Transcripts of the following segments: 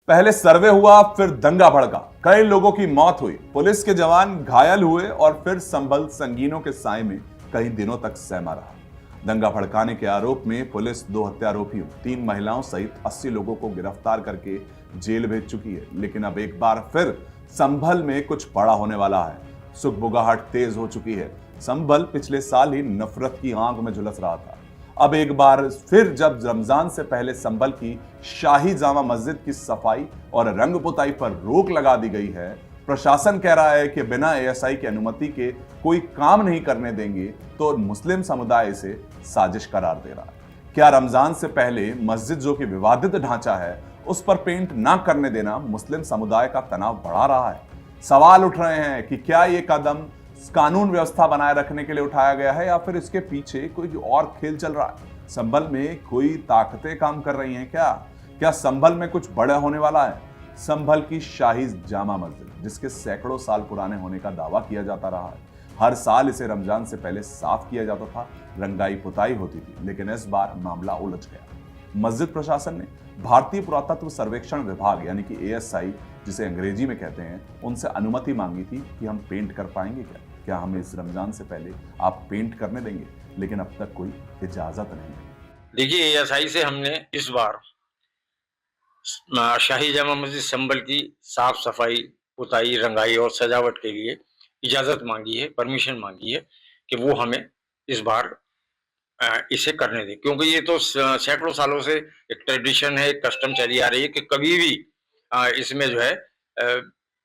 पहले सर्वे हुआ, फिर दंगा भड़का, कई लोगों की मौत हुई, पुलिस के जवान घायल हुए और फिर संभल संगीनों के साए में कई दिनों तक सहमा रहा। दंगा भड़काने के आरोप में पुलिस 2 हत्यारोपियों, 3 महिलाओं सहित 80 लोगों को गिरफ्तार करके जेल भेज चुकी है। लेकिन अब एक बार फिर संभल में कुछ बड़ा होने वाला है। सुगबुगाहट तेज हो चुकी है। संभल पिछले साल ही नफरत की आग में झुलस रहा था। अब एक बार फिर जब रमजान से पहले संभल की शाही जामा मस्जिद की सफाई और रंग पुताई पर रोक लगा दी गई है, प्रशासन कह रहा है कि बिना एएसआई की अनुमति के कोई काम नहीं करने देंगे, तो मुस्लिम समुदाय इसे साजिश करार दे रहा है। क्या रमजान से पहले मस्जिद जो कि विवादित ढांचा है उस पर पेंट ना करने देना मुस्लिम समुदाय का तनाव बढ़ा रहा है? सवाल उठ रहे हैं कि क्या ये कदम कानून व्यवस्था बनाए रखने के लिए उठाया गया है या फिर इसके पीछे कोई और खेल चल रहा है? संभल में कोई ताकतें काम कर रही हैं क्या संभल में कुछ बड़ा होने वाला है? संभल की शाही जामा मस्जिद, जिसके सैकड़ों साल पुराने होने का दावा किया जाता रहा है, हर साल इसे रमजान से पहले साफ किया जाता था, रंगाई पुताई होती थी, लेकिन इस बार मामला उलझ गया। मस्जिद प्रशासन ने भारतीय पुरातत्व सर्वेक्षण विभाग यानी कि एएसआई, जिसे अंग्रेजी में कहते हैं, उनसे अनुमति मांगी थी कि हम पेंट कर पाएंगे क्या हमें इस रमजान से पहले आप पेंट करने देंगे? लेकिन अब तक कोई इजाजत नहीं है। देखिए, एएसआई से हमने इस बार शाही जामा मस्जिद संभल की साफ सफाई, पुताई, रंगाई और सजावट के लिए इजाजत मांगी है, परमिशन मांगी है कि वो हमें इस बार इसे करने दें, क्योंकि ये तो सैकड़ों सालों से एक ट्रेडिशन है, एक कस्टम चली आ रही है कि कभी भी इसमें जो है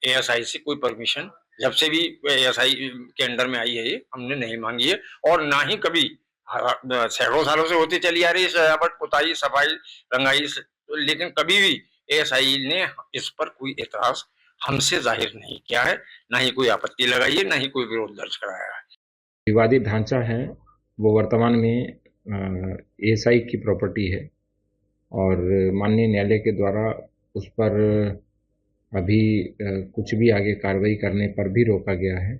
एएसआई से कोई परमिशन जब से भी एएसआई के अंडर में आई है ये हमने नहीं मांगी है, और ना ही कभी सैकड़ों सालों से होती चली आ रही है सजावट, पुताई, सफाई, रंगाई, लेकिन कभी भी एएसआई ने इस पर कोई एतराज हमसे जाहिर नहीं किया है, ना ही कोई आपत्ति लगाई है, ना ही कोई विरोध दर्ज कराया है। विवादित ढांचा है वो वर्तमान में एएसआई की प्रॉपर्टी है और माननीय न्यायालय के द्वारा उस पर अभी कुछ भी आगे कार्रवाई करने पर भी रोका गया है।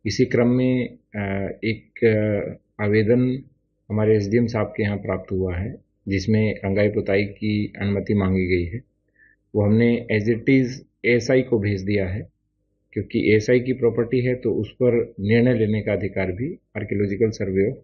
इसी क्रम में एक आवेदन हमारे एसडीएम साहब के यहाँ प्राप्त हुआ है, जिसमें रंगाई पुताई की अनुमति मांगी गई है। वो हमने एज इट इज़ एएसआई को भेज दिया है, क्योंकि एएसआई की प्रॉपर्टी है तो उस पर निर्णय लेने का अधिकार भी आर्कियोलॉजिकल सर्वे ऑफ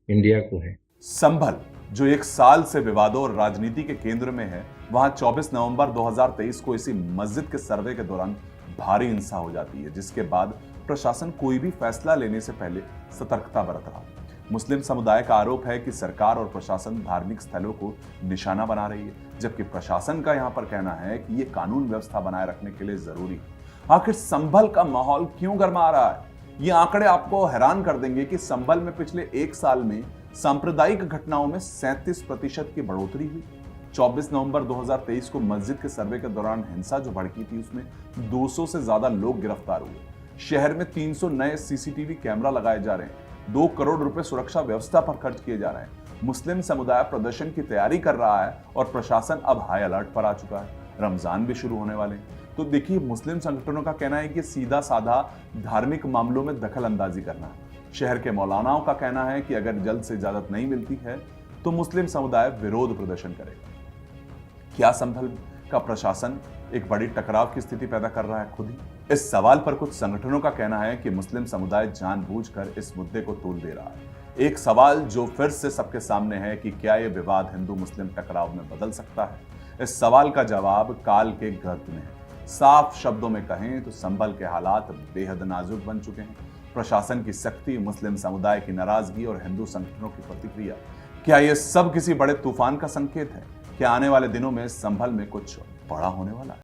इंडिया को है। संभल जो एक साल से विवादों और राजनीति के केंद्र में है, वहां 24 नवंबर 2023 को इसी मस्जिद के सर्वे के दौरान भारी हिंसा हो जाती है, जिसके बाद प्रशासन कोई भी फैसला लेने से पहले सतर्कता बरत रहा। मुस्लिम समुदाय का आरोप है कि सरकार और प्रशासन धार्मिक स्थलों को निशाना बना रही है, जबकि प्रशासन का यहां पर कहना है कि यह कानून व्यवस्था बनाए रखने के लिए जरूरी है। आखिर संभल का माहौल क्यों गर्मा रहा है? ये आंकड़े आपको हैरान कर देंगे कि संभल में पिछले एक साल में सांप्रदायिक घटनाओं में 37% की बढ़ोतरी हुई। 24 नवंबर 2023 को मस्जिद के सर्वे के दौरान हिंसा जो भड़की थी, उसमें 200 से ज्यादा लोग गिरफ्तार हुए। शहर में 300 नए सीसीटीवी कैमरा लगाए जा रहे हैं। 2 करोड़ रुपए सुरक्षा व्यवस्था पर खर्च किए जा रहे हैं। मुस्लिम समुदाय प्रदर्शन की तैयारी कर रहा है और प्रशासन अब हाई अलर्ट पर आ चुका है। रमजान भी शुरू होने वाले हैं। तो देखिए, मुस्लिम संगठनों का कहना है कि सीधा साधा धार्मिक मामलों में दखल अंदाजी करना है। शहर के मौलानाओं का कहना है कि अगर जल्द से इजाजत नहीं मिलती है तो मुस्लिम समुदाय विरोध प्रदर्शन करेगा। क्या संभल का प्रशासन एक बड़ी टकराव की स्थिति पैदा कर रहा है खुद ही? इस सवाल पर कुछ संगठनों का कहना है कि मुस्लिम समुदाय जानबूझकर इस मुद्दे को तूल दे रहा है। एक सवाल जो फिर से सबके सामने है कि क्या यह विवाद हिंदू मुस्लिम टकराव में बदल सकता है? इस सवाल का जवाब काल के गर्भ में है। साफ शब्दों में कहें तो संभल के हालात बेहद नाजुक बन चुके हैं। प्रशासन की सख्ती, मुस्लिम समुदाय की नाराजगी और हिंदू संगठनों की प्रतिक्रिया, क्या यह सब किसी बड़े तूफान का संकेत है? क्या आने वाले दिनों में संभल में कुछ बड़ा होने वाला है?